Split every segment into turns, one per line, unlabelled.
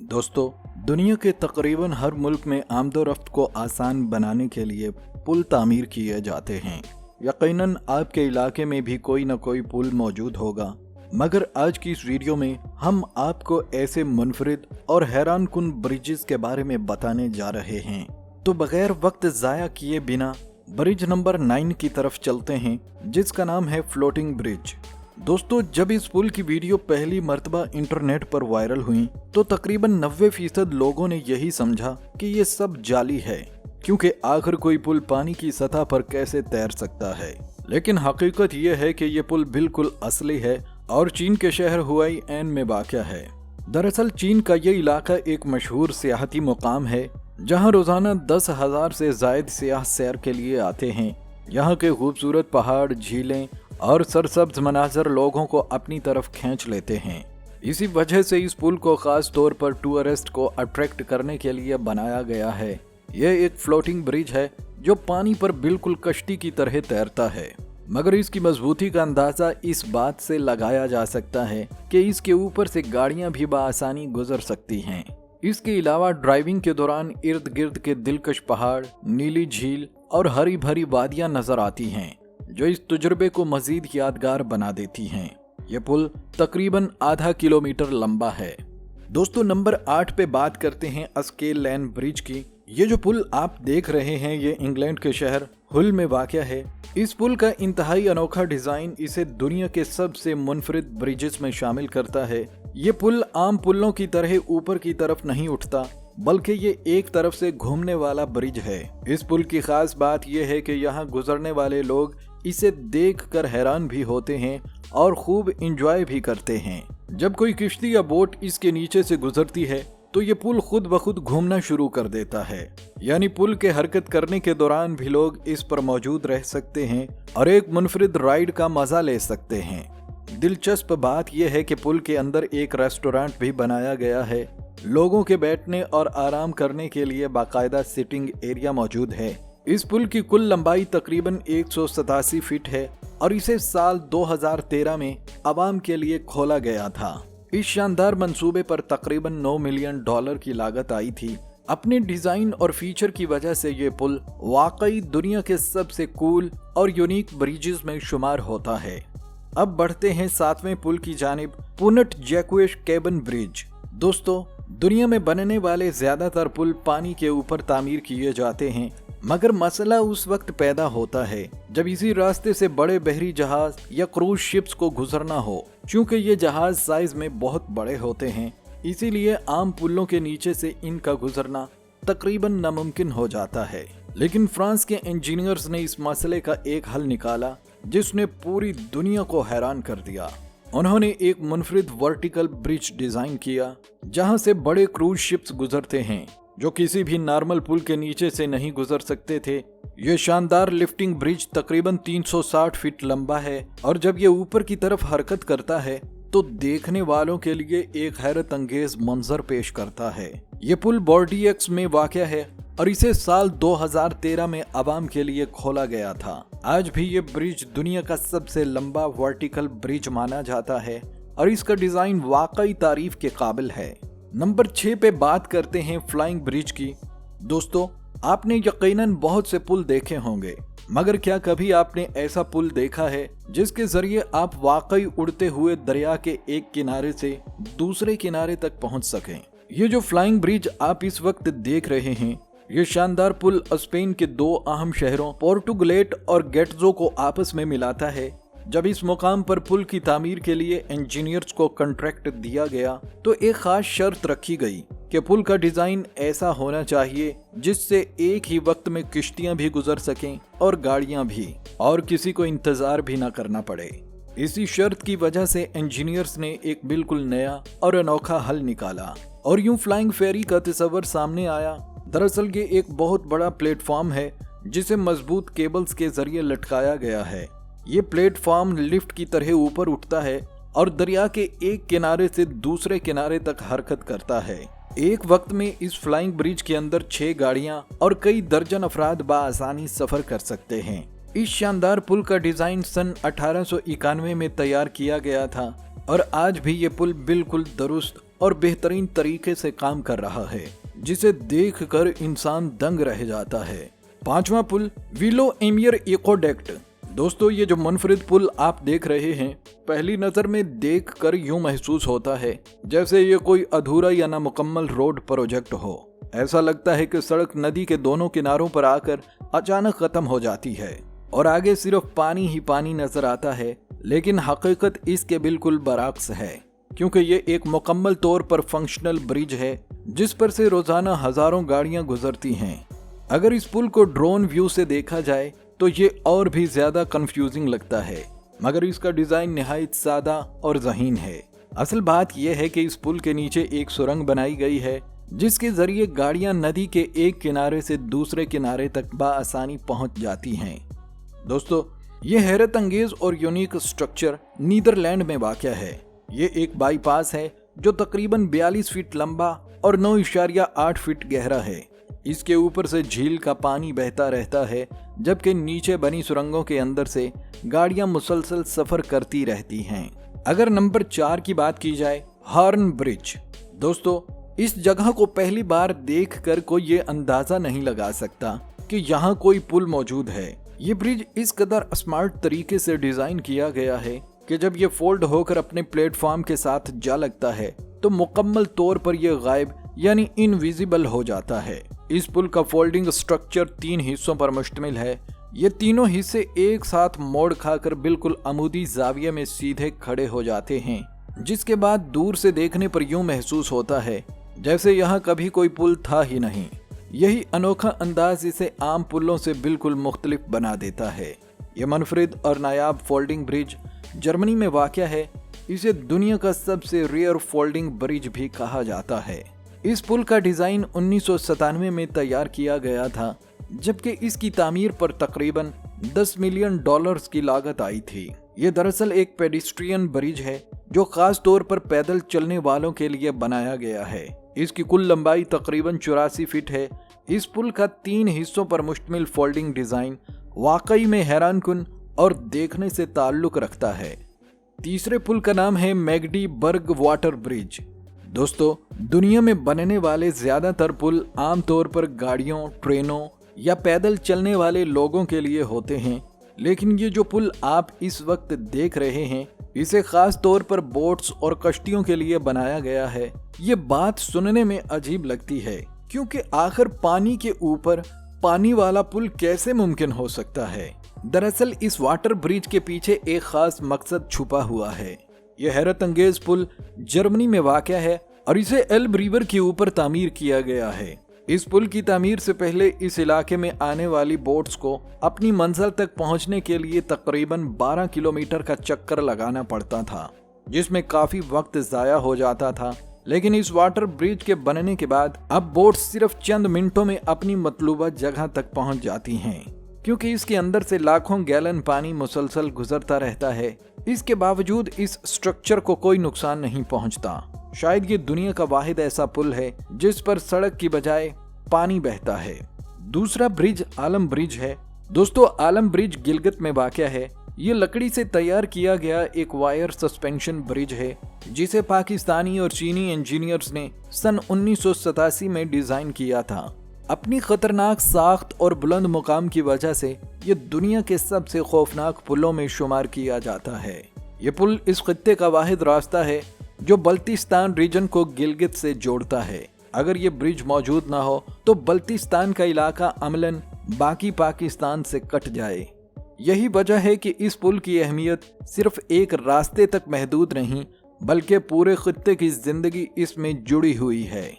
दोस्तों, दुनिया के तकरीबन हर मुल्क में आमदोरफ्त को आसान बनाने के लिए पुल तामीर किए जाते हैं। यकीनन आपके इलाके में भी कोई न कोई पुल मौजूद होगा, मगर आज की इस वीडियो में हम आपको ऐसे मुनफरिद और हैरान कुन ब्रिजेस के बारे में बताने जा रहे हैं। तो बगैर वक्त ज़ाया किए बिना ब्रिज नंबर 9 की तरफ चलते हैं, जिसका नाम है फ्लोटिंग ब्रिज। दोस्तों, जब इस पुल की वीडियो पहली मर्तबा इंटरनेट पर वायरल हुई तो तकरीबन 90% लोगों ने यही समझा कि ये सब जाली है, क्योंकि आखिर कोई पुल पानी की सतह पर कैसे तैर सकता है। लेकिन हकीकत ये है कि ये पुल बिल्कुल असली है और चीन के शहर हुआईएन में वाक़या है। दरअसल चीन का ये इलाका एक मशहूर सियाहती मुकाम है, जहाँ रोजाना 10,000 से जायद सियाह सैर के लिए आते हैं। यहाँ के खूबसूरत पहाड़, झीलें और सरसब्ज मनाजर लोगों को अपनी तरफ खींच लेते हैं। इसी वजह से इस पुल को खास तौर पर टूरिस्ट को अट्रैक्ट करने के लिए बनाया गया है। यह एक फ्लोटिंग ब्रिज है जो पानी पर बिल्कुल कश्ती की तरह तैरता है, मगर इसकी मजबूती का अंदाजा इस बात से लगाया जा सकता है कि इसके ऊपर से गाड़ियां भी बआसानी गुजर सकती हैं। इसके अलावा ड्राइविंग के दौरान इर्द गिर्द के दिलकश पहाड़, नीली झील और हरी भरी वादियां नजर आती हैं, जो इस तजुर्बे को मजीद यादगार बना देती हैं। ये पुल तकरीबन आधा किलोमीटर लंबा है। दोस्तों, नंबर 8 पे बात करते हैं अस्केल लैन ब्रिज की। ये जो पुल आप देख रहे हैं, ये इंग्लैंड के शहर हुल में वाक़या है। इस पुल का इंतहाई अनोखा डिजाइन इसे दुनिया के सबसे मुनफरिद ब्रिजेस में शामिल करता है। ये पुल आम पुलों की तरह ऊपर की तरफ नहीं उठता, बल्कि ये एक तरफ से घूमने वाला ब्रिज है। इस पुल की खास बात यह है कि यहाँ गुजरने वाले लोग इसे देखकर हैरान भी होते हैं और खूब एंजॉय भी करते हैं। जब कोई किश्ती या बोट इसके नीचे से गुजरती है तो ये पुल खुद ब खुद घूमना शुरू कर देता है, यानी पुल के हरकत करने के दौरान भी लोग इस पर मौजूद रह सकते हैं और एक मुनफरिद राइड का मजा ले सकते हैं। दिलचस्प बात यह है कि पुल के अंदर एक रेस्टोरेंट भी बनाया गया है। लोगों के बैठने और आराम करने के लिए बाकायदा सिटिंग एरिया मौजूद है। इस पुल की कुल लंबाई तकरीबन 187 फीट है और इसे साल 2013 में आवाम के लिए खोला गया था। इस शानदार मंसूबे पर तकरीबन $9 मिलियन की लागत आई थी। अपने डिजाइन और फीचर की वजह से ये पुल वाकई दुनिया के सबसे कूल और यूनिक ब्रिजेस में शुमार होता है। अब बढ़ते हैं 7वें पुल की जानिब, पुनट जैक्वेश केबन ब्रिज। दोस्तों, दुनिया में बनने वाले ज्यादातर पुल पानी के ऊपर तामीर किए जाते हैं, मगर मसला उस वक्त पैदा होता है जब इसी रास्ते से बड़े बहरी जहाज या क्रूज शिप्स को गुजरना हो। चूंकि ये जहाज साइज में बहुत बड़े होते हैं, इसीलिए आम पुलों के नीचे से इनका गुजरना तकरीबन नामुमकिन हो जाता है। लेकिन फ्रांस के इंजीनियर्स ने इस मसले का एक हल निकाला, जिसने पूरी दुनिया को हैरान कर दिया। उन्होंने एक मुनफरिद वर्टिकल ब्रिज डिजाइन किया, जहां से बड़े क्रूज शिप्स गुजरते हैं, जो किसी भी नॉर्मल पुल के नीचे से नहीं गुजर सकते थे। ये शानदार लिफ्टिंग ब्रिज तकरीबन 360 फीट लंबा है और जब ये ऊपर की तरफ हरकत करता है तो देखने वालों के लिए एक हैरत अंगेज मंजर पेश करता है। ये पुल बोर्डियक्स में वाक़या है और इसे साल 2013 में आवाम के लिए खोला गया था। आज भी ये ब्रिज दुनिया का सबसे लंबा वर्टिकल ब्रिज माना जाता है और इसका डिजाइन वाकई तारीफ के काबिल है। नंबर 6 पे बात करते हैं फ्लाइंग ब्रिज की। दोस्तों, आपने यकीनन बहुत से पुल देखे होंगे, मगर क्या कभी आपने ऐसा पुल देखा है जिसके जरिए आप वाकई उड़ते हुए दरिया के एक किनारे से दूसरे किनारे तक पहुंच सकें? ये जो फ्लाइंग ब्रिज आप इस वक्त देख रहे हैं, ये शानदार पुल स्पेन के 2 अहम शहरों पोर्टुगलेट और गेट्जो को आपस में मिलाता है। जब इस मुकाम पर पुल की तामीर के लिए इंजीनियर्स को कॉन्ट्रैक्ट दिया गया तो एक खास शर्त रखी गई कि पुल का डिजाइन ऐसा होना चाहिए जिससे एक ही वक्त में किश्तियां भी गुजर सकें और गाड़ियां भी, और किसी को इंतजार भी ना करना पड़े। इसी शर्त की वजह से इंजीनियर्स ने एक बिल्कुल नया और अनोखा हल निकाला और यूं फ्लाइंग फेरी का तस्वर सामने आया। दरअसल ये एक बहुत बड़ा प्लेटफॉर्म है जिसे मजबूत केबल्स के जरिए लटकाया गया है। ये प्लेटफॉर्म लिफ्ट की तरह ऊपर उठता है और दरिया के एक किनारे से दूसरे किनारे तक हरकत करता है। एक वक्त में इस फ्लाइंग ब्रिज के अंदर 6 गाड़ियां और कई दर्जन अफराद बआसानी सफर कर सकते हैं। इस शानदार पुल का डिजाइन सन 1891 में तैयार किया गया था और आज भी ये पुल बिल्कुल दुरुस्त और बेहतरीन तरीके से काम कर रहा है, जिसे देख कर इंसान दंग रह जाता है। 5वां पुल विलो एमियर एक्वेडक्ट। दोस्तों, ये जो मुनफरिद पुल आप देख रहे हैं, पहली नजर में देख कर यूं महसूस होता है जैसे ये कोई अधूरा या नामुकम्मल रोड प्रोजेक्ट हो। ऐसा लगता है कि सड़क नदी के दोनों किनारों पर आकर अचानक खत्म हो जाती है और आगे सिर्फ पानी ही पानी नजर आता है, लेकिन हकीकत इसके बिल्कुल बरअक्स है, क्योंकि ये एक मुकम्मल तौर पर फंक्शनल ब्रिज है जिस पर से रोजाना हजारों गाड़ियां गुजरती हैं। अगर इस पुल को ड्रोन व्यू से देखा जाए तो ये और भी ज्यादा कंफ्यूजिंग लगता है, मगर इसका डिजाइन निहायत सादा और ज़हीन है। असल बात यह है कि इस पुल के नीचे एक सुरंग बनाई गई है जिसके जरिए गाड़ियां नदी के एक किनारे से दूसरे किनारे तक बआसानी पहुंच जाती हैं। दोस्तों, ये हैरत अंगेज और यूनिक स्ट्रक्चर नीदरलैंड में वाक़या है। ये एक बाईपास है जो तकरीबन 42 फीट लंबा और 9.8 फीट गहरा है। इसके ऊपर से झील का पानी बहता रहता है, जबकि नीचे बनी सुरंगों के अंदर से गाड़ियां मुसलसल सफर करती रहती हैं। अगर नंबर 4 की बात की जाए, हॉर्न ब्रिज। दोस्तों, इस जगह को पहली बार देखकर कोई ये अंदाजा नहीं लगा सकता कि यहाँ कोई पुल मौजूद है। ये ब्रिज इस कदर स्मार्ट तरीके से डिजाइन किया गया है कि जब ये फोल्ड होकर अपने प्लेटफॉर्म के साथ जा लगता है तो मुकम्मल तौर पर यह गायब यानी इनविजिबल हो जाता है। इस पुल का फोल्डिंग स्ट्रक्चर 3 हिस्सों पर मुश्तमिल है। ये तीनों हिस्से एक साथ मोड़ खाकर बिल्कुल अमूदी जाविये में सीधे खड़े हो जाते हैं, जिसके बाद दूर से देखने पर यूं महसूस होता है जैसे यहाँ कभी कोई पुल था ही नहीं। यही अनोखा अंदाज इसे आम पुलों से बिल्कुल मुख्तलिफ बना देता है। ये मुनफरिद और नायाब फोल्डिंग ब्रिज जर्मनी में वाक़या है। इसे दुनिया का सबसे रेयर फोल्डिंग ब्रिज भी कहा जाता है। इस पुल का डिजाइन 1997 में तैयार किया गया था, जबकि इसकी तामीर पर तकरीबन $10 मिलियन की लागत आई थी। ये दरअसल एक पेडिस्ट्रियन ब्रिज है जो खास तौर पर पैदल चलने वालों के लिए बनाया गया है। इसकी कुल लंबाई तकरीबन 84 फीट है। इस पुल का 3 हिस्सों पर मुश्तमिल फोल्डिंग डिजाइन वाकई में हैरानकुन और देखने से ताल्लुक रखता है। तीसरे पुल का नाम है मैगडीबर्ग वाटर ब्रिज। दोस्तों, दुनिया में बनने वाले ज्यादातर पुल आमतौर पर गाड़ियों, ट्रेनों या पैदल चलने वाले लोगों के लिए होते हैं, लेकिन ये जो पुल आप इस वक्त देख रहे हैं, इसे खास तौर पर बोट्स और कश्तियों के लिए बनाया गया है। ये बात सुनने में अजीब लगती है, क्योंकि आखिर पानी के ऊपर पानी वाला पुल कैसे मुमकिन हो सकता है। दरअसल इस वाटर ब्रिज के पीछे एक खास मकसद छुपा हुआ है। यह हैरत अंगेज पुल जर्मनी में वाक़या है और इसे एल्ब रिवर के ऊपर तामीर किया गया है। इस पुल की तामीर से पहले इस इलाके में आने वाली बोट्स को अपनी मंजिल तक पहुंचने के लिए तकरीबन 12 किलोमीटर का चक्कर लगाना पड़ता था, जिसमें काफी वक्त जाया हो जाता था। लेकिन इस वाटर ब्रिज के बनने के बाद अब बोट्स सिर्फ चंद मिनटों में अपनी मतलूबा जगह तक पहुंच जाती हैं, क्योंकि इसके अंदर से लाखों गैलन पानी मुसलसल गुजरता रहता है। इसके बावजूद इस स्ट्रक्चर को कोई नुकसान नहीं पहुंचता। शायद ये दुनिया का वाहिद ऐसा पुल है जिस पर सड़क की बजाय पानी बहता है। दूसरा ब्रिज आलम ब्रिज है। दोस्तों, आलम ब्रिज गिलगित में वाक़या है। ये लकड़ी से तैयार किया गया एक वायर सस्पेंशन ब्रिज है, जिसे पाकिस्तानी और चीनी इंजीनियर्स ने सन 1987 में डिजाइन किया था। अपनी खतरनाक साख्त और बुलंद मुकाम की वजह से ये दुनिया के सबसे खौफनाक पुलों में शुमार किया जाता है। ये पुल इस खित्ते का वाहिद रास्ता है जो बल्तिस्तान रीजन को गिलगित से जोड़ता है। अगर ये ब्रिज मौजूद ना हो तो बल्तिस्तान का इलाका अमलन बाकी पाकिस्तान से कट जाए। यही वजह है कि इस पुल की अहमियत सिर्फ एक रास्ते तक महदूद नहीं, बल्कि पूरे खित्ते की जिंदगी इसमें जुड़ी हुई है।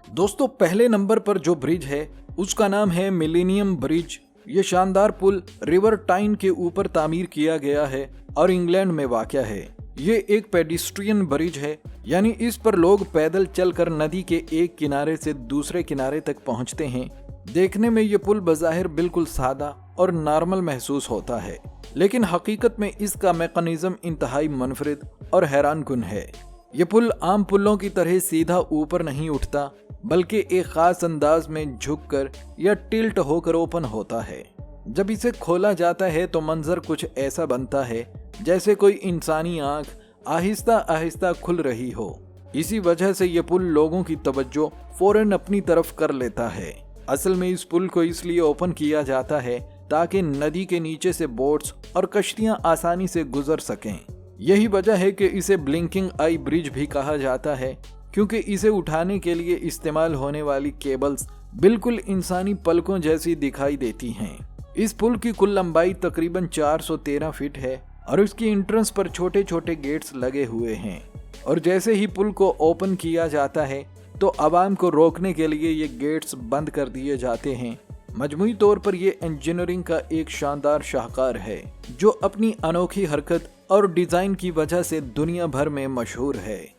दोस्तों, पहले नंबर पर जो ब्रिज है उसका नाम है मिलेनियम ब्रिज। ये शानदार पुल रिवर टाइन के ऊपर तामीर किया गया है और इंग्लैंड में वाक़या है। ये एक पेडिस्ट्रियन ब्रिज है, यानी इस पर लोग पैदल चलकर नदी के एक किनारे से दूसरे किनारे तक पहुंचते हैं। देखने में ये पुल बज़ाहिर बिल्कुल सादा और नॉर्मल महसूस होता है, लेकिन हकीकत में इसका मैकेनिज्म इंतहाई मुनफरिद और हैरानकुन है। ये पुल आम पुलों की तरह सीधा ऊपर नहीं उठता, बल्कि एक खास अंदाज में झुककर या टिल्ट होकर ओपन होता है। जब इसे खोला जाता है तो मंजर कुछ ऐसा बनता है जैसे कोई इंसानी आंख आहिस्ता आहिस्ता खुल रही हो। इसी वजह से ये पुल लोगों की तवज्जो फौरन अपनी तरफ कर लेता है। असल में इस पुल को इसलिए ओपन किया जाता है ताकि नदी के नीचे से बोट्स और कश्तियां आसानी से गुजर सकें। यही वजह है कि इसे ब्लिंकिंग आई ब्रिज भी कहा जाता है, क्योंकि इसे उठाने के लिए इस्तेमाल होने वाली केबल्स बिल्कुल इंसानी पलकों जैसी दिखाई देती हैं। इस पुल की कुल लंबाई तकरीबन 413 फीट है और इसकी एंट्रेंस पर छोटे छोटे गेट्स लगे हुए हैं। और जैसे ही पुल को ओपन किया जाता है तो आवाम को रोकने के लिए ये गेट्स बंद कर दिए जाते हैं। मजमूई तौर पर ये इंजीनियरिंग का एक शानदार शाहकार है जो अपनी अनोखी हरकत और डिजाइन की वजह से दुनिया भर में मशहूर है।